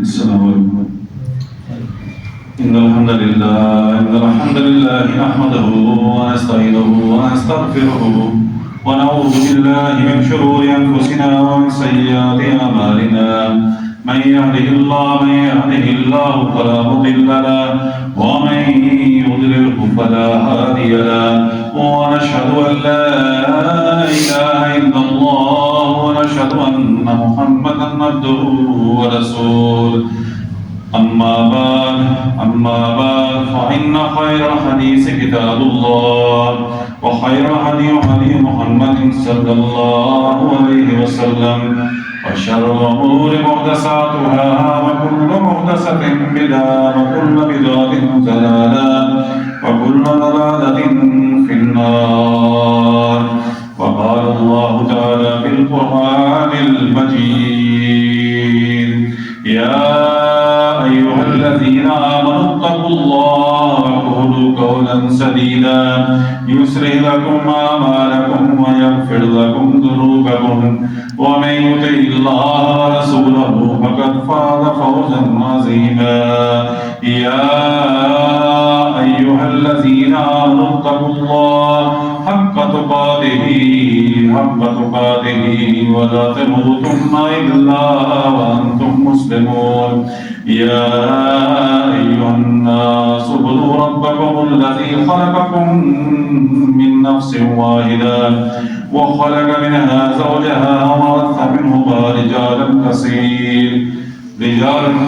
السلام عليكم. إن الحمد لله نحمده ونستعينه ونستغفره ونعوذ بالله من شرور أنفسنا ومن سيئات أعمالنا. من يهده الله فلا مضل له ومن يضلله فلا هادي له. ونشهد أن لا إله إلا الله ونشهد أن محمدا عبده ورسوله. أما بعد فإن خير الحديث كتاب الله وخير هدي محمد صلى الله عليه وسلم وشر الأمور محدثاتها وكل محدثة بدعة وكل بدعة ضلالة وكل ضلالة في النار. وقال الله تعالى في القرآن المجيد: يا أيها الذين آمنوا اتقوا الله وقولوا قولا سديدا يصلح لكم أعمالكم ويغفر لكم ذنوبكم ومن يطع الله ورسوله فقد فاز فوزا عظيما. يا أيها الذين آمنوا اتقوا الله حق تقاته ولا تموتن إلا وأنتم مسلمون. يا أيها الناس اعبدوا ربكم الذي خلقكم من نفس واحدة وخلق منها زوجها وبث منهما رجالا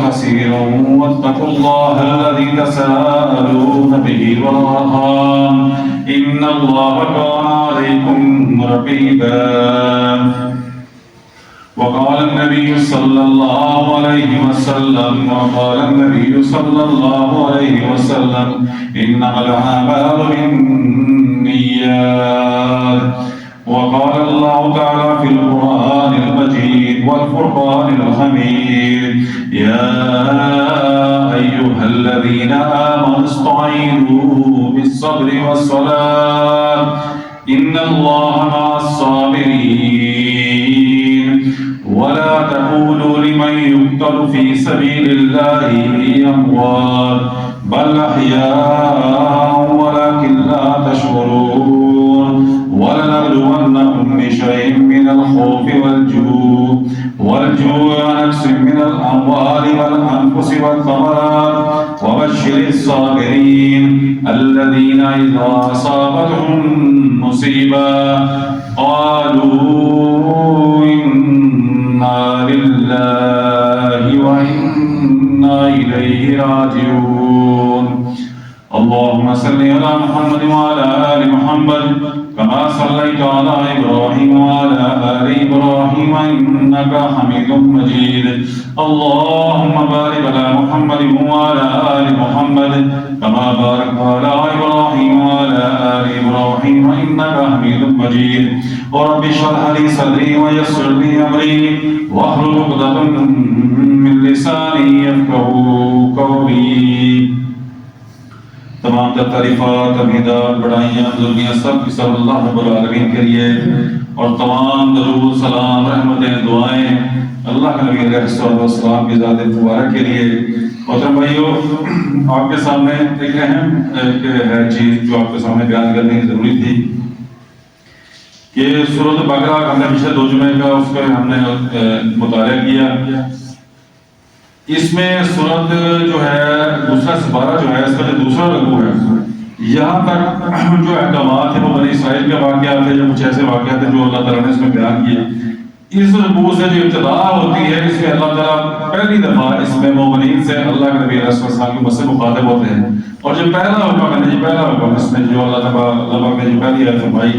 كثيرا واتقوا الله الذي تساءلون به والأرحام إن الله كان عليكم رقيبا. وقال النبي صلى الله عليه وسلم إنما الأعمال بالنيات. وقال الله تعالى في القرآن المجيد والفرقان الحميد: يا أيها الذين آمنوا استعينوا بالصبر والصلاة إن الله مع الصابرين. ولا تقولوا لمن يقتل في سبيل الله أموات بل أحياء ولكن لا تشعرون. ولنبلونكم بشيء من الخوف والجوع ونقص من الأموال والأنفس والثمرات وبشر الصابرين الذين إذا أصابتهم مصيبة قالوا إنا لله وإنا إليه راجعون. اللهم صل على محمد وعلى آل محمد كما صليت على إبراهيم وعلى آل إبراهيم إنك حميد مجيد. اللهم بارك على محمد وعلى آل محمد كما باركت على إبراهيم وعلى آل إبراهيم إنك حميد مجيد. ورب اشرح لي صدري ويسر لي أمري واحلل عقدة من لساني يفقهوا قولي. تمام تعریفات، حمیدات، بڑائیاں، بزرگیاں سب کی سب اللہ رب العالمین کے لیے، اور تمام درود، سلام، رحمتیں، دعائیں اللہ کے نبی علیہ السلام کی ذات مبارک کے لیے. محترم بھائیو، آپ کے سامنے ایک اہم ہے چیز جو آپ کے سامنے بیان کرنے کی ضروری تھی کہ سورۃ بقرہ ہم نے پچھلے 2 جمعے کا اس کا ہم نے مطالعہ کیا. اس میں سورت جو ہے دوسرا سپارہ جو ہے اس کا جو دوسرا رکوع ہے، یہاں تک جو احکامات ہیں وہ بنی اسرائیل کے واقعات ہیں، جو کچھ ایسے واقعات ہیں جو اللہ تعالیٰ نے اس میں بیان کیے. اس رکوع سے جو ابتدا ہوتی ہے اس میں اللہ تعالیٰ پہلی دفعہ اس میں مومنین سے اللہ کے نبی علیہ السلام کی مجھ سے مخاطب ہوتے ہیں. اور جو پہلا حکم ہے اس میں جو اللہ تعالیٰ نے جو پہلی آیت فرمائی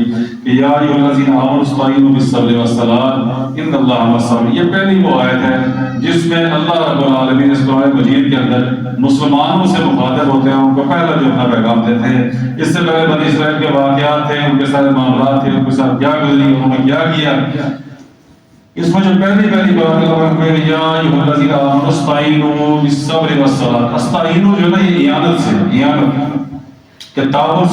کہ یا ایھا الذین آمنوا استعینوا بالصبر والصلاۃ ان اللہ مع الصابرین، یہ پہلی وہ آیت ہے جس میں اللہ رب العالمین اس قرآن مجید کے اندر مسلمانوں سے مخاطب ہوتے ہیں، ان کو پہلا جو اپنا پیغام دیتے ہیں. اس سے پہلے بنی اسرائیل کے واقعات تھے، ان کے سارے معاملات تھے، ان کے ساتھ کیا گزری، انہوں نے کیا کیا. اس میں جو پہلی بات ہے یا ایھا الذین آمنوا استعینوا بالصبر والصلاۃ. استعینوا جو ہے یہ اعانت سے، اعانت کہ تعاون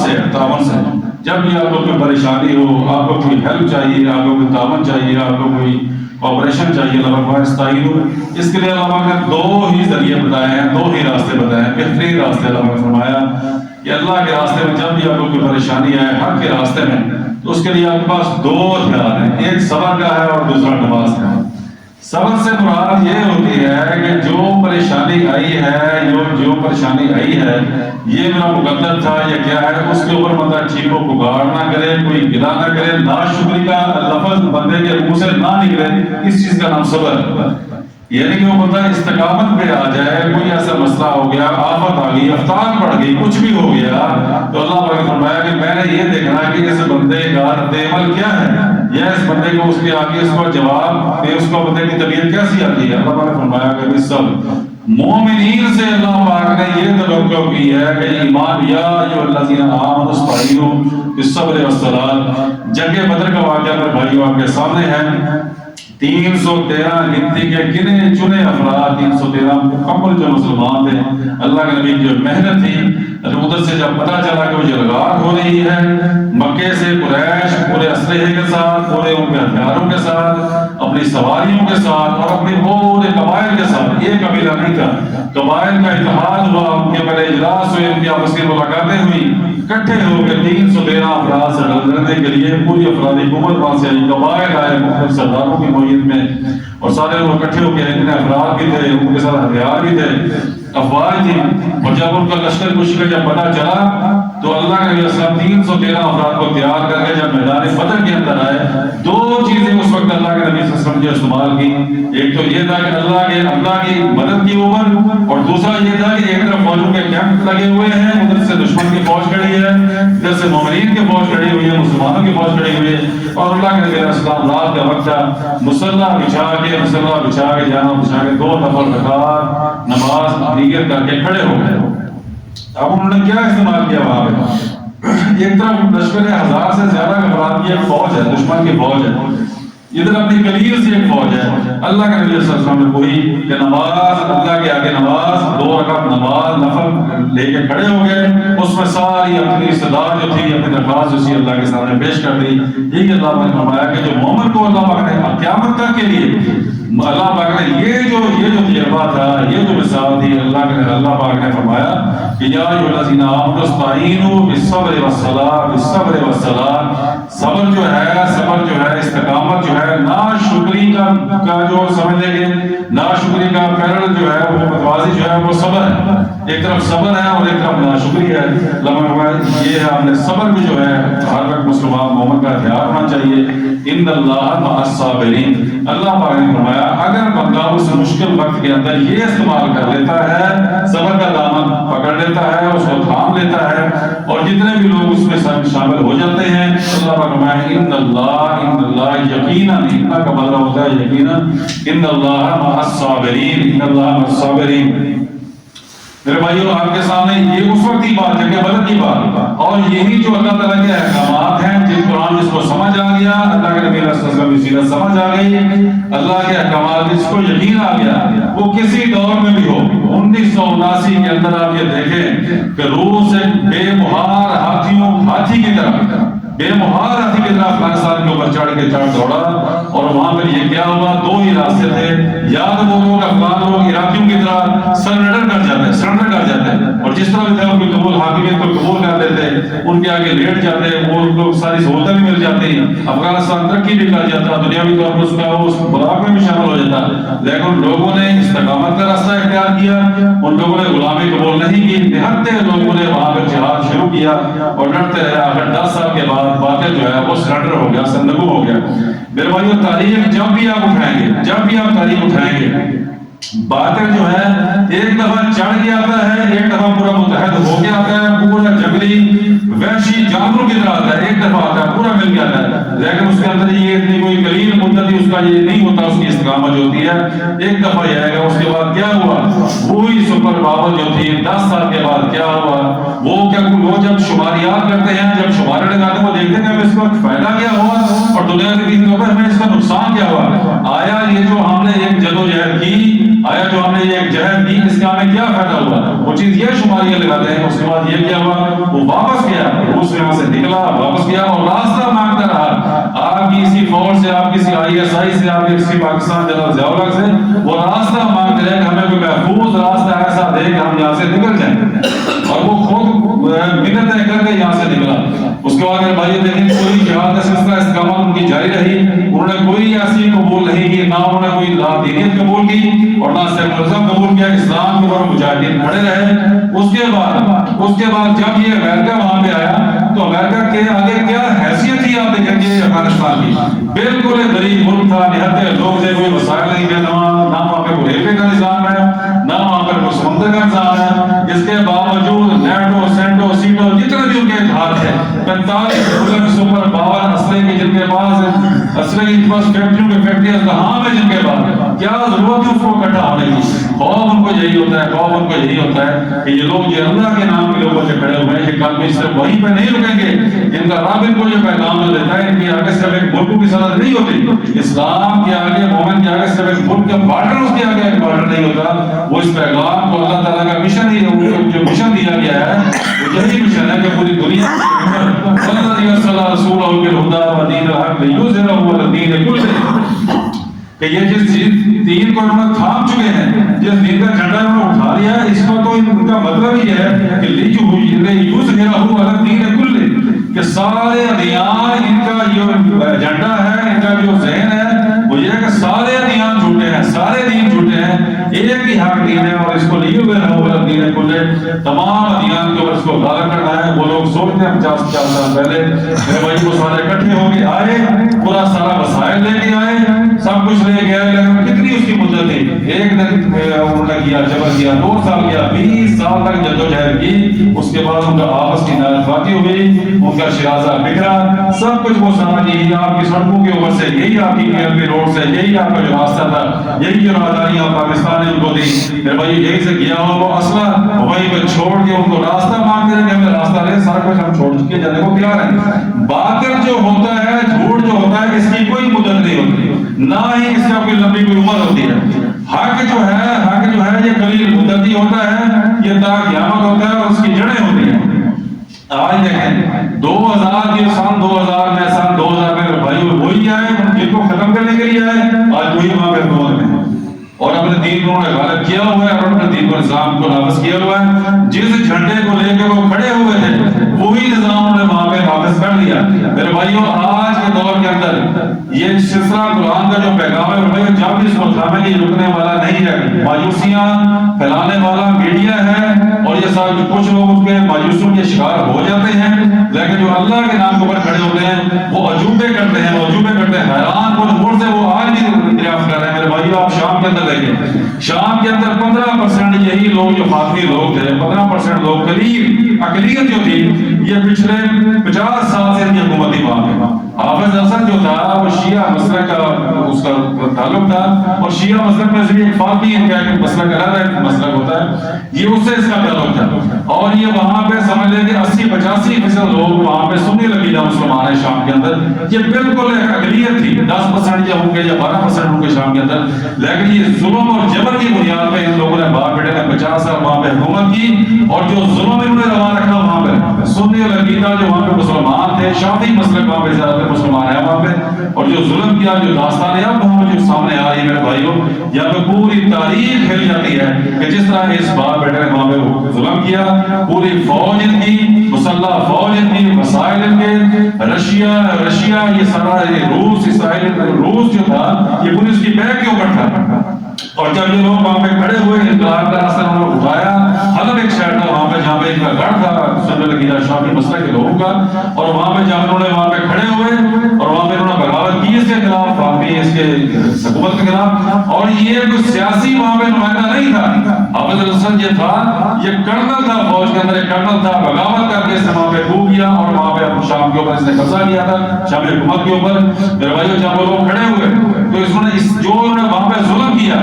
سے. جب بھی آپ کو کوئی پریشانی ہو، آپ کو کوئی ہیلپ چاہیے، آپ کو کوئی تعاون چاہیے، آپ کو کوئی کوآپریشن چاہیے اللہ پاک استعینوا، اس کے لیے اللہ پاک نے دو ہی ذریعے بتائے ہیں، دو ہی راستے بتائے ہیں، بہترین راستے اللہ پاک نے فرمایا کہ اللہ کے راستے میں جب بھی آپ کو کوئی پریشانی آئے حق کے راستے میں، تو اس کے لیے آپ کے پاس دو ہتھیار ہیں، ایک صبر کا ہے اور دوسرا نماز کا ہے۔ صبر سے مراد یہ ہوتی ہے کہ جو پریشانی آئی ہے، جو پریشانی آئی ہے، یہ میرا مقدر تھا یا کیا ہے، اس کے اوپر بندہ چیخو پکار نہ کرے، کوئی گلا نہ کرے، ناشکری کا لفظ بندے کے منہ سے نہ نکلے، اس چیز کا نام صبر ہے۔ یعنی کہ وہ بندہ استقامت پہ آ جائے، کوئی ایسا مسئلہ ہو گیا، آفت آ گئی، آفتاب پڑ گئی، کچھ بھی ہو گیا، تو اللہ پاک نے فرمایا کہ میں نے یہ دیکھنا ہے کہ اس بندے کا رد عمل کیا ہے، یا اس بندے کو اس کے آگے اس کو جواب کہ اس کو بندے کی طبیعت کیسی آتی ہے۔ اللہ پاک نے فرمایا کہ سب مومنین سے اللہ پاک نے یہ توقع کی ہے کہ ایمان یا ایھا الذین آمنوا استعینوا بالصبر والصلاۃ۔ جنگ بدر کا واقعہ میرے بھائیو آپ کے سامنے ہے۔ 313 گنتی کے گنے چنے افراد، 313 مکمل جو مسلمان تھے، اللہ کے نبی کی جو محنت تھی، ادھر سے جب پتہ چلا کہ وہ جلگار ہو رہی ہے، مکے سے قریش پورے اسلحے کے ساتھ، پورے ان کے ہتھیاروں کے ساتھ، اپنی سواریوں کے ساتھ اور اپنے پورے قبائل کے ساتھ، یہ قبیلہ نہیں تھا، قبائل کا اتحاد ہوا، ان کے پہلے اجلاس ہوئے، ان کی آپس کی ملاقاتیں ہوئی، اکٹھے ہو کے 313 افراد سے لڑنے کے لیے پوری افرادی قوت وہاں سے آئی، قبائل آئے مختلف سرداروں کی معیت میں، اور سارے لوگ اکٹھے ہو کے اتنے افراد بھی تھے، ان کے ساتھ ہتھیار بھی تھے، افواج تھی، اور جب ان کا لشکر کشی کا جب پتہ چلا تو اللہ کے نبی صلی اللہ علیہ وسلم 313 افراد کو تیار کر کے جب میدان بدر کے اندر آئے، دو چیزیں اس وقت اللہ کے نبی صلی اللہ علیہ وسلم نے استعمال کی۔ ایک تو یہ تھا کہ اللہ کی مدد کی اوپر، اور دوسرا یہ تھا کہ ایک طرف فوجوں کے کیمپ لگے ہوئے ہیں، ادھر سے دشمن کی فوج کھڑی ہے، ادھر سے مومنین کی فوج کھڑی ہوئی ہے، مسلمانوں کی فوج کھڑی ہوئی ہے، اور اللہ کے نبی علیہ السلام رات کا وقت تھا، مسلح بچھا کے جانا بچھا کے 2 نفل رکعت نماز نیت کر کے کھڑے ہو گئے۔ اب انہوں نے کیا استعمال کیا وہاں پہ؟ ایک طرف لشکر 1000 سے زیادہ افراد کی ایک فوج ہے، دشمن کی فوج ہے، ادھر اپنی قلیل سی ایک فوج ہے۔ اللہ کے نبی صلی اللہ علیہ وسلم نے کوئی کہ نماز، اللہ کے آگے نماز 2 رکعت نماز نفل لے کے کھڑے ہو گئے، اس میں ساری اپنی استدعا جو تھی، اپنی درخواست جو تھی اللہ کے سامنے پیش کر دی۔ یہ اللہ پاک نے فرمایا کہ جو مومن کو اللہ پاک نے قیامت تک کے لیے، اللہ پاک نے یہ جو تجربہ تھا، یہ جو مثال تھی، اللہ پاک نے فرمایا کہ یا ایھا الذین آمنوا استعینوا بالصبر والصلاۃ۔ صبر جو ہے استقامت جو ہے، ناشکری کا جو سمجھ لیں گے، ناشکری کا پیرل جو ہے وہ متوازی جو ہے وہ صبر ہے، ایک طرف صبر ہے اور ایک طرف ناشکری ہے۔ اللہ نے فرمایا یہ ہے، آپ نے صبر بھی جو ہے ہر وقت مسلمان مومن کا اختیار ہونا چاہیے۔ ان اللہ مع الصابرین، اللہ پاک نے فرمایا اگر بندہ اس مشکل وقت کے اندر یہ استعمال کر لیتا ہے، صبر کا دامن پکڑ لیتا ہے، اس کو تھام لیتا ہے، اور جتنے بھی لوگ اس میں شامل ہو جاتے ہیں، اللہ پاک فرمایا ان اللہ یقینا، ان کا مطلب ہوتا ہے یقینا، ان اللہ مع الصابرین، ان اللہ مع الصابرین۔ میرے بھائیو آپ کے سامنے یہ اس وقت کی بات ہے کہ بدر کی بات، اور یہی جو اللہ تعالیٰ کے احکامات ہیں، جن قرآن جس کو سمجھ آ گیا، اللہ کے نبی علیہ السلام کی سیرت سمجھ آ گئی، اللہ کے احکامات جس کو یقین آ گیا، وہ کسی دور میں بھی ہو۔ 1979 کے اندر آپ یہ دیکھیں کہ روس ایک بے مہار ہاتھی کی طرح افغانستان کے اوپر چڑھ دوڑا، اور وہاں پر یہ کیا ہوا، 2 ہی راستے تھے، یا تو وہ لوگ افغان لوگ عراقیوں کی طرح سرنڈر کر جاتے، اور جس طرح بھی تھا ان کو حاکمیت کو قبول کر لیتے، ان کے آگے لیٹ جاتے، وہ ان کو ساری سہولتیں بھی مل جاتی، افغانستان ترقی بھی کر جاتا، دنیاوی طور پر اس بلاک میں بھی شامل ہو جاتا۔ لیکن لوگوں نے استقامت کا راستہ اختیار کیا، ان لوگوں نے غلامی قبول نہیں کی، نہتے لوگوں نے وہاں پر جہاد شروع کیا اور لڑتے رہے۔ آخر 10 سال کے بعد باقی جو ہے وہ سرنڈر ہو گیا، سرنگو ہو گیا۔ میرے بھائیو تاریخ جب بھی آپ تاریخ اٹھائیں گے، باطل جو ہے ایک دفعہ چڑھ کے آتا ہے، ایک دفعہ پورا متحد ہو کے آتا ہے، پورا جنگلی وحشی جانوروں کی طرح آتا ہے، ایک دفعہ آتا ہے پورا مل کے آتا ہے، لیکن اس کے اندر یہ اتنی کوئی قلیل مدت اس کا یہ نہیں ہوتا، اس کی استقامت جو ہوتی ہے ایک دفعہ ہی آئے گا۔ اس کے بعد کیا ہوا، وہی سپر پاور جو تھی 10 سال کے بعد کیا ہوا، وہ جب شماریات کرتے ہیں، جب شمارے لگاتے ہیں، وہ دیکھتے ہیں کہ اس کا فائدہ کیا ہوا اور دنیا کے دین کے ہمیں اس کا نقصان کیا ہوا۔ آیا یہ جو ہم نے ایک جدوجہد کی، جو ہم نے ایک جہد کی، اس کا ہمیں کیا فائدہ ہوا، وہ چیز یہ شماریاں لگاتے ہیں۔ اس کے بعد یہ کیا ہوا، وہ واپس گیا، اس میں سے نکلا، واپس گیا اور راستہ مانگتا رہا۔ آپ کی اسی فوج سے، آپ کسی ISI سے، آپ کسی پاکستان جنرل ضیاء الحق سے وہ راستہ مانگتے ہیں کہ ہمیں کوئی محفوظ راستہ ایسا دے کہ ہم یہاں سے نکل جائیں، اور وہ خود منتیں کر کے یہاں سے نکلا۔ اس کے بعد میرے بھائی دیکھیں کوئی جہاد کا سلسلہ استقامت ان کی جاری رہی، انہوں نے کوئی ایسی قبول نہیں کی، نہ انہوں نے کوئی دینیت قبول کی اور نہ سیکولرزم قبول کیا، اسلام کے اوپر مجاہدین کھڑے رہے۔ اس کے بعد جب یہ امریکہ وہاں پہ آیا تو امریکہ کے آگے کیا حیثیت تھی آپ دیکھیں گے افغانستان کی، بالکل غریب ملک تھا، نہتے لوگ تھے، کوئی وسائل نہیں تھے، نہ وہاں پہ کوئی ریلوے کا نظام ہے، نہ وہاں پہ کوئی سمندر کا نظام ہے۔ اس کے باوجود نیٹو، سینٹو، سیٹو جتنے بھی ان کے اتحاد ہے، 45 ملک کے سپر پاور اسلحے کی جن کے پاس اسلحے کی فیکٹریوں کے فیکٹریاں کہاں میں جن کے پاس، کیا ضرورت ہے اس کو اکٹھا ہونے کی؟ خوف ان کو یہی ہوتا ہے، خوف ان کو یہی ہوتا ہے کہ یہ لوگ جو اللہ کے نام کے لوگوں سے کھڑے ہوئے ہیں، یہ کل بھی صرف وہیں پہ نہیں رکیں گے، ان کا رب ان کو جو پیغام جو دیتا ہے، ان کے آگے صرف ایک ملک کی صنعت نہیں ہوتی، اسلام کے آگے، مومن کے آگے صرف ایک ملک کا بارڈر، اس کے آگے ایک بارڈر نہیں ہوتا۔ وہ اس پیغام کو اللہ تعالیٰ کا مشن ہی جو مشن دیا گیا ہے وہ یہی مشن ہے کہ پوری دنیا والذی ارسل رسولہ بالہدی ودین الحق لیظہرہ علی الدین کلہ، کہ یہ جس دین کو انہوں نے تھام چکے ہیں، جس دین کا جھنڈا انہوں نے اٹھا لیا ہے، اس کا تو ان کا مطلب یہ ہے کہ لیظہرہ علی الدین کلہ، کہ سارے ادیان، ان کا جو ایجنڈا ہے، ان کا جو ذہن ہے وہ یہ ہے کہ سارے ادیان جھوٹے ہیں، سارے دین جھوٹے ہیں، ایک ہی حق دین ہے، اور اس کو لیظہرہ علی الدین کلہ، تمام ادیان کے اوپر اس کو غالب کرنا ہے۔ وہ لوگ سوچتے ہیں 50 سال پہلے میرے بھائی وہ سارے اکٹھے ہو کے آئے، پورا سارا وسائل لے کے آئے، سب کچھ لے گئے، لیکن کتنی اس کی مدت تھی؟ ایک دن انہوں نے کیا، جبر کیا، 2 سال کیا، 20 سال تک جدوجہد کی۔ اس کے بعد ان کا آپس کی ناانصافی ہوئی، ان کا شرازہ بکھرا، سب کچھ وہ سمجھ یہی آپ کی سڑکوں کے اوپر سے، یہی آپ کی PLP روڈ سے، یہی آپ کا جو راستہ تھا، یہی جو راہداری آپ پاکستان نے ان کو دی، میرے بھائی یہی سے کیا ہو، وہ اسلحہ وہیں پہ چھوڑ کے ان کو راستہ مانگتے رہے کہ ہمیں راستہ لے، سارا کچھ ہم چھوڑ کے جانے کو تیار ہیں۔ باطل جو ہوتا ہے، جھوٹ جو ہوتا ہے، اس کی کوئی مدت نہیں ہوتی، نہ ہی اس کا کوئی لمبی کوئی عمر ہوتی ہے۔ حق جو ہے یہ قلیل مدتی ہوتا ہے، یہ تا قیامت ہوتا ہے، اور اس کی جڑیں ہوتی ہیں۔ آج دیکھیں 2000 کے سن 2000 میں، سن 2000 میں بھائی وہی آئے جن کو ختم کرنے کے لیے آئے، آج وہی وہاں پہ حکومت میں اور اپنے دین کو انہوں نے غالب کیا ہوا ہے، اور اپنے دین کو نظام کو نافذ کیا ہوا ہے۔ جس جھنڈے کو لے کے وہ کھڑے ہوئے تھے وہی نظام انہوں نے وہاں پہ نافذ کر دیا۔ میرے بھائیوں آج کے دور کے اندر یہ سلسلہ قرآن کا جو پیغام ہے وہ جب بھی اس کو تھامے گی رکنے والا نہیں ہے۔ مایوسیاں پھیلانے والا میڈیا ہے، اور یہ سب کچھ لوگ اس کے مایوسیوں کے شکار ہو جاتے ہیں، لیکن جو اللہ کے نام کے اوپر کھڑے ہوتے ہیں وہ عجوبے کرتے ہیں، حیران کن امور سے وہ آج بھی دریافت کر رہے ہیں۔ میرے بھائیوں آپ شام کے اندر دیکھیں، شام کے اندر 15% یہی لوگ جو فاطمی لوگ تھے، 15% لوگ قلیل اقلیت جو تھی، یہ پچھلے 50 سال سے ان کی حکومت تھی وہاں پہ۔ حافظ اسد جو تھا وہ شیعہ مسلک کا اس کا تعلق تھا، اور شیعہ مسلک میں سے ایک فاطمی ان کا ایک مسلک الگ ہے، مسلک ہوتا ہے، یہ اس سے اس کا تعلق تھا، اور یہ وہاں پہ سمجھ لیں کہ 80-85% لوگ وہاں پہ سنی لگیدہ مسلمان ہیں شام کے اندر۔ یہ بالکل ایک اقلیت تھی، 10% یا ہوں گے یا 12% ہوں گے شام کے اندر، لیکن یہ ظلم اور جبر کی بنیاد پہ ان لوگوں نے باپ بیٹے نے 50 سال وہاں پہ حکومت کی، اور جو ظلم انہوں نے روا رکھا وہاں پہ سنی لگیدہ جو وہاں پہ مسلمان تھے، شافعی مسلک وہاں پہ زیادہ مسلمان ہیں وہاں پہ، اور جو ظلم کیا، جو داستان ہے اب وہاں پہ جو سامنے آ رہی ہے میرے بھائیوں، یہاں پہ پوری تاریخ پھیل جاتی ہے کہ جس طرح اس باپ بیٹے نے وہاں پہ ظلم کیا، پوری فوج ان کی، مسلح فوج ان کی، وسائل ان کے، رشیا یہ سارا روس، اسرائیل، روس جو تھا یہ پوری اس کی بیک کے اوپر تھا۔ اور جب یہ لوگ وہاں پہ کھڑے ہوئے، انقلاب کا راستہ انہوں نے اٹھایا، حلب ایک شہر تھا وہاں پہ جہاں پہ ان کا گڑھ تھا سنی لگیدہ شافعی مسلک کے لوگوں کا، اور وہاں پہ جب انہوں نے وہاں پہ کھڑے ہوئے اور وہاں پہ انہوں نے بغاوت کی اس کے خلاف، فاطمی اس کے حکومت کے خلاف، اور یہ کوئی سیاسی وہاں پہ نمائندہ نہیں تھا، حافظ اسد یہ تھا، یہ کرنل تھا فوج کے اندر، ایک کرنل تھا، بغاوت کر کے اس نے وہاں پہ ڈوب گیا، اور وہاں پہ شام کے اوپر اس نے قبضہ کیا تھا، شامی حکومت کے اوپر۔ میرے بھائیو جب وہ لوگ کھڑے ہوئے تو اس نے جو انہوں نے وہاں پہ ظلم کیا،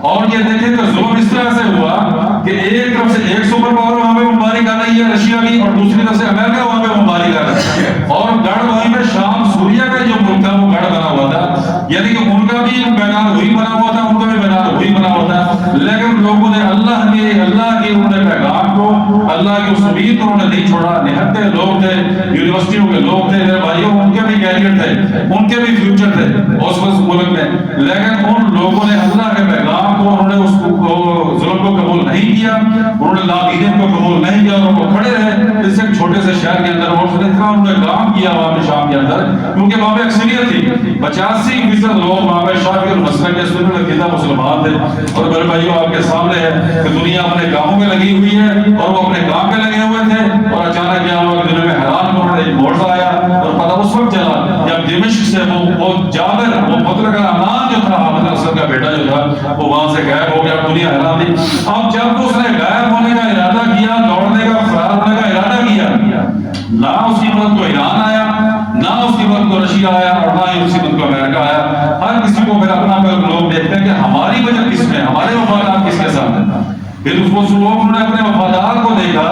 اور یہ دیکھیں تو ظلم اس طرح سے ہوا کہ ایک طرف سے ایک سپر پاور وہاں پہ بمباری کر رہی ہے رشیا کی، اور دوسری طرف سے امریکہ وہاں پہ بمباری کر رہا ہے، اور گڑھ وہیں پہ شام سوریا کا جو ملک تھا وہ گڑھ بنا ہوا تھا، یعنی کہ ان کا بھی بیان وہی بنا ہوا تھا، ان کا بھی بیان وہی بنا ہوا تھا، لیکن لوگوں نے اللہ کے انہوں نے پیغام کو، اللہ کی اس امید کو انہوں نے نہیں چھوڑا۔ نہتے لوگ تھے، یونیورسٹیوں کے لوگ تھے میرے بھائیوں، ان کے بھی کیریئر تھے، ان کے بھی فیوچر تھے اس ملک میں، لیکن ان لوگوں نے اللہ کے پیغام کو، انہوں نے اس ظلم کو قبول نہیں کیا، انہوں نے نادین کو قبول نہیں کیا، اور وہ کھڑے رہے اس ایک چھوٹے سے شہر کے اندر، اور اتنا انہوں نے کام کیا وہاں پہ شام کے اندر، کیونکہ وہاں پہ اکثریت تھی، 85% لوگ وہاں پہ شافعی المسلک کے سنت العقیدہ مسلمان تھے۔ اور میرے بھائیوں آپ کے سامنے ہے کہ دنیا اپنے کاموں میں لگی ہوئی ہے، اور وہ اپنے کام میں لگے ہوئے تھے، اور اچانک کیا ہوا کہ دنیا میں حیران ہونے ایک معجزہ آیا، اور پتہ اس وقت چلا جب دمشق سے وہ جابر، وہ مطلق العنان جو تھا حامد الاسد کا بیٹا جو تھا، وہ وہاں سے غائب ہو گیا، دنیا حیران تھی۔ اب جب اس نے غائب ہونے کا ارادہ کیا، دوڑنے کا، فرار ہونے کا ارادہ کیا، نہ اس کی مدد کو ایران آیا، نہ اس کی مدد کو رشیا آیا، اور نہ ہی اس کی مدد کو امریکہ آیا۔ ہر کسی کو پھر اپنا لوگ دیکھتے ہیں کہ ہماری وجہ کس میں، ہمارے وفادار کس کے ساتھ ہے۔ پھر اس کو لوگ انہوں نے اپنے وفادار کو دیکھا،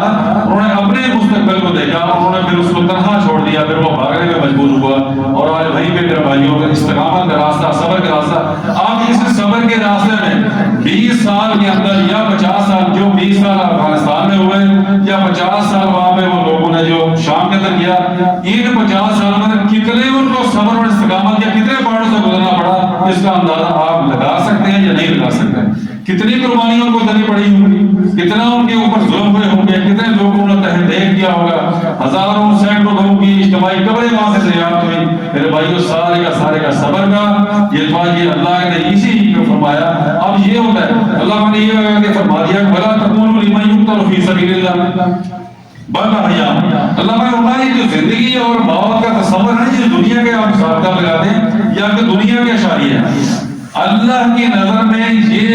انہوں نے اپنے مستقبل کو دیکھا، انہوں نے پھر اس کو تنہا چھوڑ دیا، پھر وہ بھاگنے میں مجبور ہوا۔ اور آج وہیں پہ میرے بھائیوں کا استقامت کا راستہ، صبر کا راستہ، آپ اس صبر کے راستے میں 20 سال کے اندر یا 50 سال، جو 20 سال افغانستان میں ہوئے یا 50 سال وہاں پہ وہ لوگوں نے جو شام کے اندر کیا، ان 50 سال میں کتنے ان کو صبر اور استقامت یا کتنے پہاڑوں سے گزرنا پڑا، اس کا اندازہ آپ لگا سکتے ہیں یا نہیں لگا سکتے؟ کتنی قربانیوں کو دینی پڑی ہوگی، کتنا ان کے اوپر ظلم ہوئے ہوں گے، کتنے لوگوں نے تحریک کیا ہوگا، ہزاروں سینکڑوں لوگوں کی اجتماعی قبریں وہاں سے دریافت ہوئی۔ میرے بھائیوں سارے کا صبر کا یہ اللہ نے اسی کو فرمایا۔ اب یہ ہوتا ہے اللہ نے یہ فرما دیا بلا تقولوا لمن يقتل في سبيل الله بل احياء۔ اللہ نے فرمایا کہ زندگی اور موت کا تصور نہیں یہ دنیا کے آپ ضابطہ لگا دیں یا کہ دنیا کے اشاریہ ہیں، اللہ کی نظر میں یہ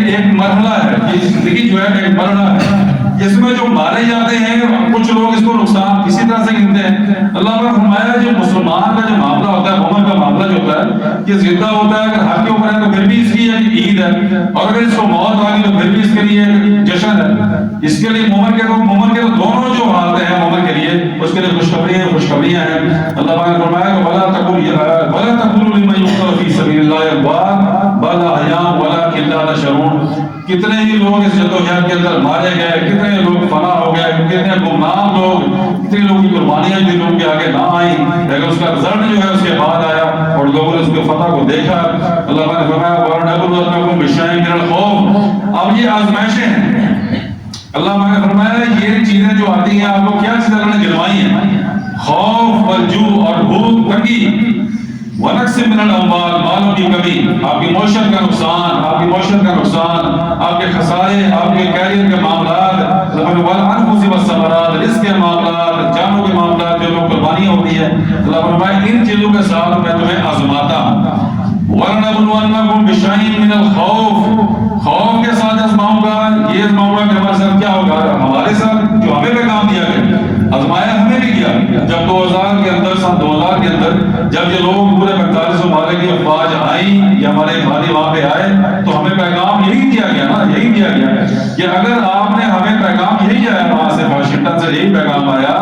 ایک مرحلہ ہے، یہ زندگی جو ہے ایک مرحلہ ہے، اس میں جو مارے جاتے ہیں کچھ لوگ اس کو نقصان کسی طرح سے گنتے ہیں۔ اللہ نے فرمایا جو مسلمان کا جو معاملہ ہوتا ہے، مومن کا معاملہ جو ہوتا ہے، یہ زندہ ہوتا ہے، اگر حق کے اوپر ہے تو پھر بھی اس کی ایک عید ہے، اور اگر اس کو موت آ گئی تو پھر بھی اس کے لیے جشن ہے۔ اس کے لیے مومن کے دونوں جو حالت ہیں مومن کے لیے، اس کے لیے خوشخبریاں ہیں۔ اللہ نے فرمایا کہ ولا تقولوا لمن يقتل في سبيل الله اموات بل احياء ولكن لا تشعرون۔ کتنے ہی لوگ اس جدوجہد کے اندر مارے گئے، کتنے لوگ فنا ہو گئے، کتنے گمنام لوگ، کتنے لوگوں کی قربانیاں جن لوگوں کے آگے نہ آئیں، لیکن اس کا رزلٹ جو ہے اس کے بعد آیا اور لوگوں نے اس کے فتح کو دیکھا۔ اللہ نے فرمایا وَلَنَبْلُوَنَّكُم بِشَيْءٍ مِّنَ الْخَوْفِ۔ اب یہ آزمائشیں ہیں، اللہ نے فرمایا یہ چیزیں جو آتی ہیں آپ کو کیا چیزیں اللہ نے گنوائی ہیں، خوف والجوع اور بھوک تنگی، وَنَقْصٍ مِّنَ الْأَمْوَالِ مالوں کی کمی، آپ کی معیشت کا نقصان، آپ کے خسارے، آپ کے کیریئر کے معاملات، وَالْأَنفُسِ وَالثَّمَرَاتِ، رزق کے معاملات، جانوں کے معاملات، جو لوگ قربانیاں ہوتی ہے، اللہ فرمائے ان چیزوں کے ساتھ میں تمہیں آزماتا ہوں۔ وَلَنَبْلُوَنَّكُم بِشَيْءٍ مِّنَ الْخَوْفِ، خوف کے ساتھ آزماؤں گا۔ یہ آزماؤں گا کہ ہمارے ساتھ کیا ہوگا، ہمارے ساتھ جو ہمیں پیغام دیا گیا آزمایا ہمیں بھی کیا۔ جب 2000 کے اندر، سن 2000 کے اندر جب یہ لوگ پورے 45 ممالک کی افواج آئیں یا ہمارے بھائی وہاں پہ آئے تو ہمیں پیغام یہی دیا گیا نا، یہی دیا گیا کہ اگر آپ نے ہمیں پیغام یہی آیا وہاں سے واشنگٹن سے یہی پیغام آیا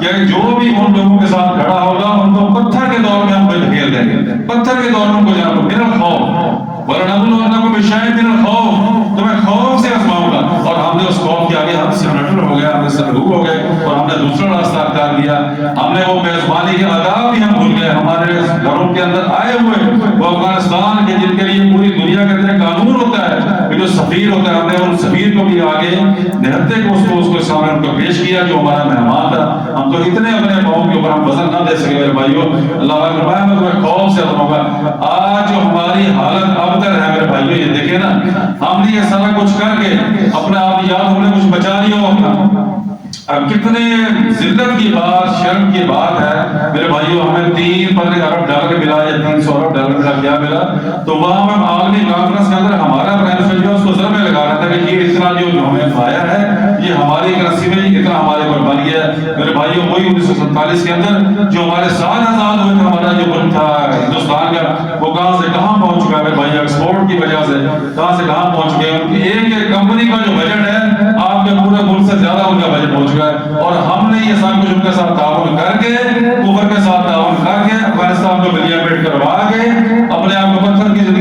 کہ جو بھی ان لوگوں کے ساتھ کھڑا ہوگا ان کو پتھر کے دور میں ہم کو دھکیل دیں گے، پتھر کے دور میں ان کو جانا من الخوف وَلَنَبْلُوَنَّكُم بِشَيْءٍ مِّنَ الْخَوْفِ، تمہیں خوف سے آزماؤں گا۔ اور ہم نے اس خوف کے آگے ہم سرنڈر ہو گئے، ہم نے سرگو ہو گئے اور ہم نے دوسرا راستہ اختیار کیا۔ ہم نے وہ میزبانی کے آداب بھی ہم بھول گئے، ہمارے گھروں کے اندر آئے ہوئے وہ افغانستان کے جن کے لیے پوری دنیا کے اندر قانون ہوتا ہے، جو سفیر ہوتا ہے، ہم نے ان سفیر کو بھی آگے نہتے کو اس کو سامنے ان کو پیش کیا جو ہمارا مہمان تھا۔ ہم تو اتنے اپنے پاؤں کے اوپر ہم وزن نہ دے سکے میرے بھائیوں۔ اللہ نے فرمایا میں تمہیں خوف سے آزماؤں گا۔ آج جو ہماری حالت ابتر ہے میرے بھائیوں، یہ دیکھیں نا، ہم نے یہ سارا کچھ کر کے اپنا آپ یاد ہم نے کچھ بچا لیا ہوگا۔ اب کتنے ذلت کی بات، شرم کی بات ہے میرے بھائیوں، ہمیں 3 ارب ڈالر ملا یا 300 ارب ڈالر ملا، کیا ملا؟ تو وہاں میں عالمی کانفرنس کے اندر ہمارا پرائم منسٹر جو اس کو ضرب میں لگا رہا تھا کہ یہ اتنا جو ہمیں آیا ہے یہ ہماری کرنسی میں اتنا ہمارے پر بن گیا ہے۔ میرے بھائیوں وہی 1947 کے اندر جو ہمارے 7 آزاد ہوئے تھے، ہمارا جو ملک تھا ہندوستان کا، وہ کہاں سے کہاں پہنچ چکا ہے میرے بھائی، ایکسپورٹ کی وجہ سے کہاں سے کہاں پہنچ گئے۔ ان کی ایک کمپنی کا جو بجٹ ہے آپ کے پورے ملک سے زیادہ ان کا بجٹ پہنچ گیا ہے، اور ہم نے یہ سب کچھ ان کے ساتھ تعاون کر کے، کفر کے ساتھ تعاون کر کے، افغانستان کو ملین بیٹ کروا کے اپنے آپ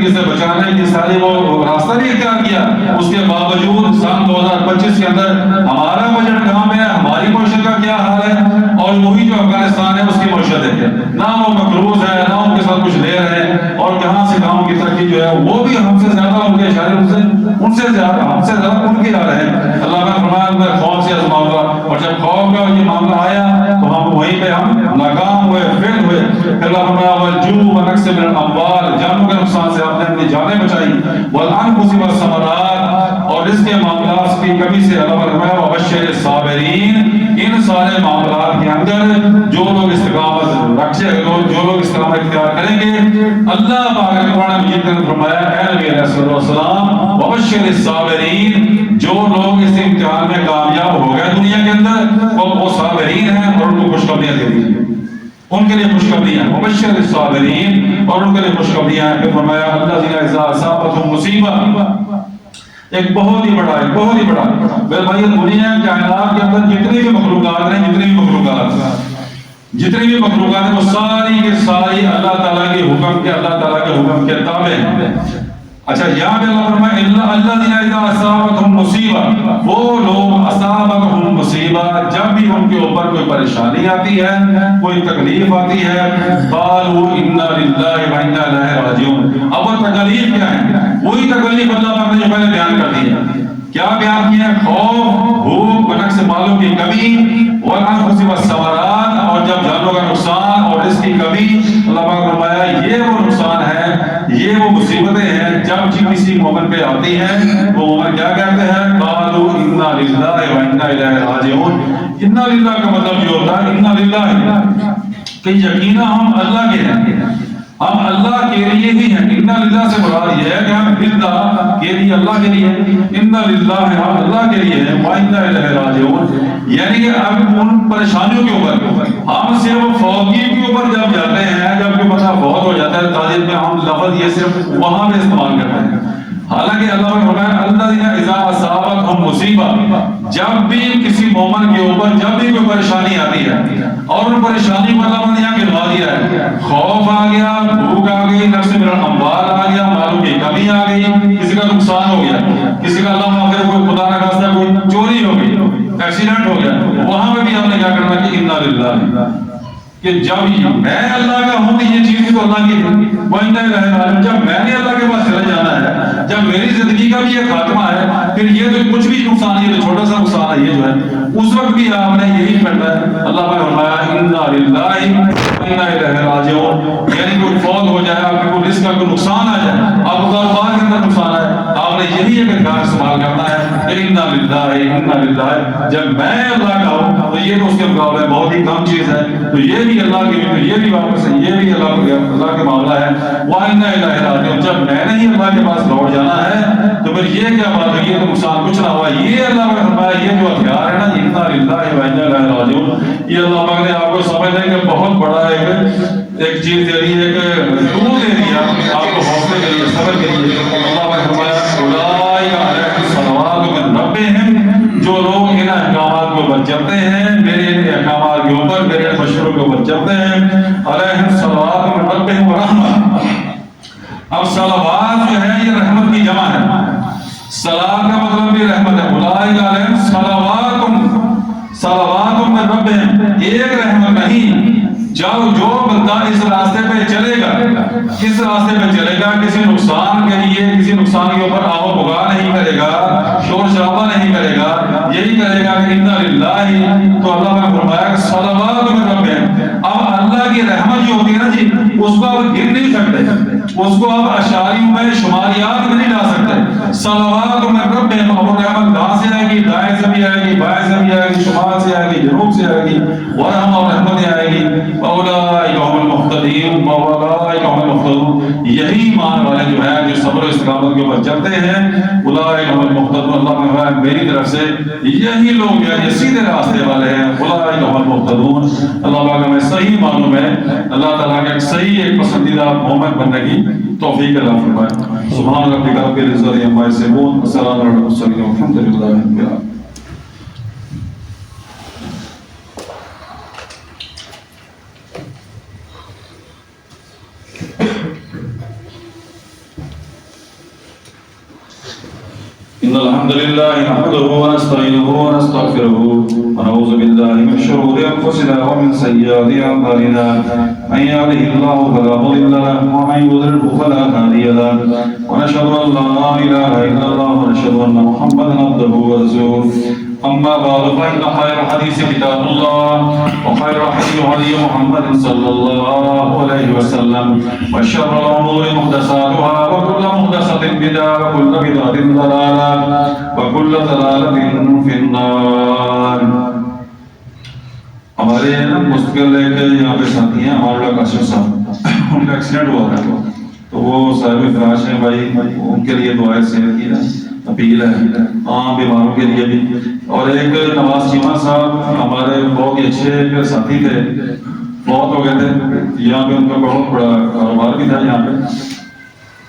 زندگی سے بچانے کی ساری وہ راستہ نہیں اختیار کیا، اس کے باوجود سن 2025 کے اندر ہمارا بجٹ کہاں پہ ہے، ہماری معیشت کا کیا حال ہے، اور وہی جو افغانستان ہے اس کی معیشت ہے، نہ وہ مقروض ہے، نہ ان کے ساتھ کچھ لے رہے ہیں، اور کہاں سے گاؤں کی ترقی جو ہے وہ بھی ہم سے زیادہ ان کے اشارے ان سے زیادہ ہم سے زیادہ ان کے آ رہے ہیں۔ اللہ نے فرمایا میں خوف سے آزماؤں گا، اور جب خوف کا یہ معاملہ آیا تو ہم وہیں پہ ہم ناکام ہوئے، فیل ہوئے۔ اللہ فرمایا والجوع ونقص من الاموال، جانوں کے نقصان سے آپ نے اپنی جانیں بچائی، والانفس والثمرات، اور اس کے معاملات کی کمی سے اللہ فرمایا وبشر الصابرین۔ ان سارے معاملات کے اندر جو لوگ استقامت رکھے، جو لوگ استقامت اختیار کریں گے، اللہ پاک نے قرآن مجید میں فرمایا اے نبی علیہ الصلوۃ والسلام وبشر الصابرین، جو لوگ اس امتحان میں کامیاب ہو گئے دنیا کے اندر وہ صابرین ہیں، اور ان کو خوشخبریاں دے دیجیے، ان کے لیے خوشخبریاں وبشر الصابرین، اور ان کے لیے خوشخبریاں ہیں۔ پھر فرمایا الذین اذا اصابتهم مصیبہ، ایک بہت ہی بڑا میرے بھائی دنیا کائنات کے اندر جتنی بھی مخلوقات ہیں، جتنی بھی مخلوقات ہیں وہ ساری کی ساری اللہ تعالیٰ کے حکم کے تابع ہیں۔ اچھا یہاں پہ اللہ فرمایا الذین اذا اصابتهم مصیبہ، وہ لوگ اصابتهم مصیبہ جب بھی ان کے اوپر کوئی پریشانی آتی ہے، کوئی تکلیف آتی ہے، قالوا انا للہ و انا الیہ راجعون۔ اب وہ تکلیف کیا ہے؟ وہی تکلیف اللہ پاک نے جو پہلے بیان کر دی ہے۔ کیا بیان کیا ہے؟ خوف، بھوک، نقص مالوں کی کمی، والانفس والثمرات، اور جب جانوں کا نقصان اور رزق کی کمی۔ اللہ پاک نے فرمایا یہ وہ نقصان ہے، یہ وہ مصیبتیں ہیں جب کسی مومن پہ آتی ہیں، وہ مومن کیا کہتے ہیں؟ قالوا انا للہ و انا الیہ راجعون۔ انا للہ کا مطلب یہ ہوتا ہے انا للہ کہ یقینا ہم اللہ کے ہیں، ہم اللہ کے لیے ہی ہیں۔ انا للہ سے مراد یہ ہے کہ ہم للہ کے لیے، اللہ کے لیے، انا للہ ہم اللہ کے لیے ہیں، و انا الیہ راجعون۔ یعنی کہ اب ان پریشانیوں کے اوپر ہم صرف فوتگی کے اوپر جب جاتے ہیں، جب کوئی بندہ فوت ہو جاتا ہے تعزیت میں، ہم لفظ یہ صرف وہاں پہ استعمال کرتے ہیں۔ حالانکہ اللہ نے فرمایا الذین اذا اصابتهم مصیبہ، جب بھی کسی مومن کے اوپر جب بھی کوئی پریشانی آتی ہے، اور ان پریشانی کو اللہ نے یہاں گنوا دیا ہے، خوف آ گیا، بھوک آ گئی، نقص من الاموال آ گیا، مالوں کی کمی آ گئی، کسی کا نقصان ہو گیا، کسی کا اللہ معاف کرے کوئی خدا نہ خواستہ کوئی چوری ہو گئی، ایکسیڈنٹ ہو گیا، وہاں پہ بھی ہم نے کیا کرنا کہ انا للہ، کہ جب میں اللہ کا ہوں تو یہ چیز بھی تو اللہ کی ہے، وَإِنَّا إِلَيْهِ رَاجِعُونَ۔ جب میں نے اللہ کے پاس چلے جانا ہے، جب میری زندگی کا بھی یہ خاتمہ ہے، پھر یہ تو کچھ بھی نقصان، یہ تو چھوٹا سا نقصان ہے، یہ جو ہے اس وقت بھی آپ نے یہی کرنا ہے۔ اللہ نے فرمایا اِنَّا لِلَّهِ وَإِنَّا إِلَيْهِ رَاجِعُونَ، یعنی کوئی فوت ہو جائے، آپ کو رزق کا کوئی نقصان آ جائے، آپ کو کاروبار کے اندر نقصان آئے، آپ نے یہی ایک انداز استعمال کرنا ہے کہ اِنَّا لِلَّهِ اِنَّا لِلَّهِ۔ جب میں اللہ کا ہوں تو یہ تو اس کے مقابلے بہت ہی کم چیز ہے، تو یہ بھی اللہ کی، تو یہ بھی واپس ہے، یہ بھی اللہ کے معاملہ ہے۔ وَإِنَّا إِلَيْهِ رَاجِعُونَ، جب میں نے ہی اللہ کے پاس لوٹ جانا ہے تو پھر یہ کیا بات ہے، یہ تو نقصان کچھ نہ ہوا۔ یہ اللہ نے فرمایا یہ جو ہتھیار ہے نا، اِنَّا لِلَّهِ وَإِنَّا إِلَيْهِ رَاجِعُونَ، یہ اللہ پاک نے آپ کو سمجھنے کے بہت بڑا ایک چیز دے دی، ایک ٹول دے دیا آپ کو حوصلے کے لیے، صبر کے لیے۔ اللہ نے فرمایا اولئک علیہم صلوات من ربہم، جو لوگ ان احکامات کو اوپر چلتے ہیں، میرے ان احکامات کے اوپر، میرے مشوروں کے اوپر چلتے ہیں، علیہم صلوات من ربہم ورحمہ۔ اب صلوات جو ہے یہ رحمت کی جمع ہے، صلوات کا مطلب بھی رحمت ہے۔ اولئک علیہم صلوات من ربہم، ایک رحمت نہیں، جو بندہ اس راستے پہ چلے گا، اس راستے پہ چلے گا، کسی نقصان کے لیے، کسی نقصان کے اوپر آہو بگا نہیں کرے گا، شور شرابہ نہیں کرے گا، یہی کرے گا کہ اِنَّا لِلَّهِ، تو اللہ نے فرمایا کہ صلوات من ربہم۔ اب اللہ کی رحمت جو ہوتی ہے نا جی، اس کو آپ گن نہیں سکتے، اس کو آپ اشاریوں میں شماریات میں نہیں لا سکتے۔ صلوات من ربہم، اب رحمت کہاں سے آئے گی؟ دائیں سے بھی آئے گی، بائیں سے بھی آئے گی، شمال سے آئے گی، جنوب سے آئے گی، ورحمہ اور رحمتیں آئے گی۔ اولئک هم المهتدون، اولئک هم المهتدون، یہی ایمان والے جو ہیں جو صبر و استقامت کے اوپر چلتے ہیں، اولئک هم المهتدون، اللہ نے فرمایا میری طرف سے یہی لوگ ہیں، یہ سیدھے راستے والے ہیں، اولئک هم المهتدون۔ اللہ پاک ہمیں صحیح معنوں میں اللہ تعالیٰ کا ایک صحیح، ایک پسندیدہ مومن بننے کی توفیق عطا فرمائے۔ سبحان ربک رب العزت عما یصفون، وسلام علی المرسلین، والحمد للہ رب العالمین۔ الحمد لله نحمده ونستعينه ونستغفره ونعوذ بالله من شرور أنفسنا ومن سيئات أعمالنا من يهده الله فلا مضل له ومن يضلله فلا هادي له ونشهد أن لا إله إلا الله ونشهد أن محمدا عبده ورسوله أما بعد فإن خير الحديث كتاب الله وخير الهدي هدي محمد صلى الله عليه وسلم وشر الأمور محدثاتها وكل محدثة بدعة وكل بدعة ضلالة وكل ضلالة في النار. ہمارے مستقل ایک یہاں پہ ساتھی ہیں ہمارے لوگ کاشف صاحب، ان کا ایکسیڈنٹ ہوا تھا تو وہ صاحب فراش ہیں بھائی، ان کے لیے دعائیں صحت کی اپیل ہے عام بیماروں کے لیے بھی. اور ایک نواز چیمہ صاحب ہمارے بہت ہی اچھے ساتھی تھے، بہت ہو گئے تھے یہاں پہ، ان کا بہت بڑا کاروبار بھی تھا یہاں پہ،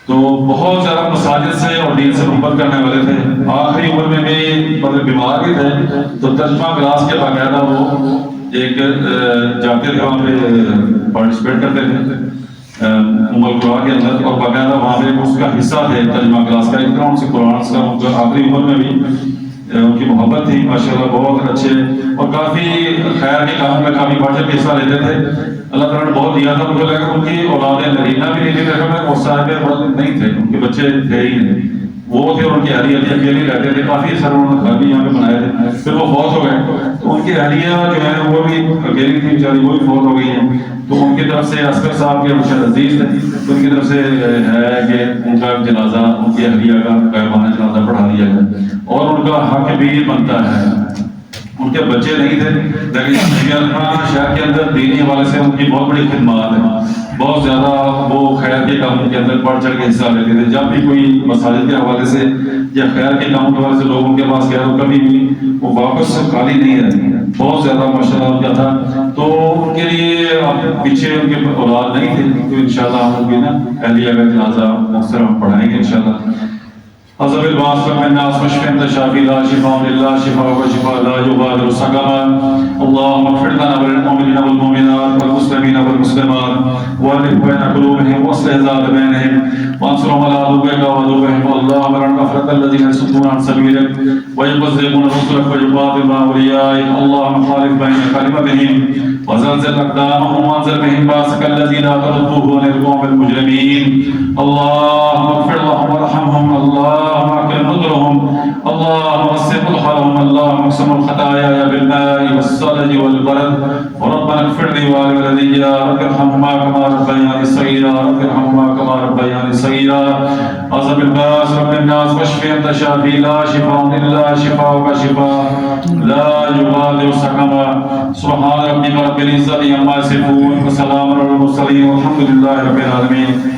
تو بہت زیادہ مساجد سے اور دین سے محبت کرنے والے تھے. آخری عمر میں بھی مطلب بیمار بھی تھے تو ترجمہ کلاس کے باقاعدہ وہ ایک جاتے تھے وہاں پہ پارٹیسپیٹ کرتے تھے عمر قرآن کے اندر، اور باقاعدہ وہاں پہ اس کا حصہ تھے ترجمہ کلاس کا. اتنا ان سے قرآن کا ان کا آخری عمر میں بھی ان کی محبت تھی ماشاءاللہ، بہت اچھے اور کافی خیر کے کاموں میں کافی بڑھ چڑھ کے حصہ لیتے تھے. اللہ تعالیٰ نے بہت دیا تھا. مجھے لگا ان کی اولادیں نرینہ بھی نہیں تھی اور صاحب ولد نہیں تھے، ان کے بچے تھے ہی نہیں، وہ تھے اور ان کی اہلیہ اکیلے رہتے تھے. کافی سر انہوں نے گھر بھی یہاں پہ بنائے تھے، پھر وہ فوت ہو گئے تو ان کی اہلیہ جو ہے وہ بھی اکیلی تھی بیچاری، وہ بھی فوت ہو گئی ہیں. تو ان کی طرف سے اصغر صاحب کے مشہور عزیز تھے تو ان کی طرف سے ہے کہ ان کا جنازہ، ان کی اہلیہ کا غائبانہ جنازہ پڑھا دیا جائے اور ان کا حق بھی بنتا ہے. ان کے بچے نہیں تھے لیکن شہر کے اندر دینی حوالے سے ان کی بہت بڑی خدمات ہیں، بہت زیادہ وہ خیر کے کاموں کے اندر بڑھ چڑھ کے حصہ لیتے تھے. جب بھی کوئی مساجد کے حوالے سے یا خیر کے کاموں کے حوالے سے لوگوں کے پاس گیا تو کبھی بھی وہ واپس خالی نہیں رہتی، بہت زیادہ ماشاءاللہ ان کا تھا. تو ان کے لیے پیچھے ان کے اولاد نہیں تھے تو انشاءاللہ ہم ان کی نا اہلیہ کا جنازہ مختصر ہم پڑھائیں گے انشاءاللہ. عذاب الباس من الناس مشفى انت شافي لا شفاء الا شفاءك وشفاء لا يغادر سقما. اللهم اغفر لنا وللمؤمنين والمؤمنات والمسلمين والمسلمات والف بين قلوبهم واصلح ذات بينهم وانصرهم على عدوك وعدوهم. اللهم ارنا غفرة الذين يصدون عن سبيلك ويكذبون رسلك ويقاتلون اوليائك. اللهم خالف بين كلمتهم وزلزل اقدامهم وانزل بهم باسك الذي لا تردوه عن القوم المجرمين. اللهم اغفر لهم وارحمهم. اللهم اكرم نذرهم. اللهم وسع مدخلهم. اللهم اقسم الخطايا بالماء والثلج والبرد. وربنا اغفر لي ولوالدي رب ارحمهما كما ربياني صغيرا. رب ارحمهما كما ربياني صغيرا. عذاب الباس رب الناس واشفي انت شافي لا شفاء الا شفاءك شفاء لا يغادر سقما. سبحان ربك رب العزة عما يصفون وسلام على المرسلين والحمد لله رب العالمين.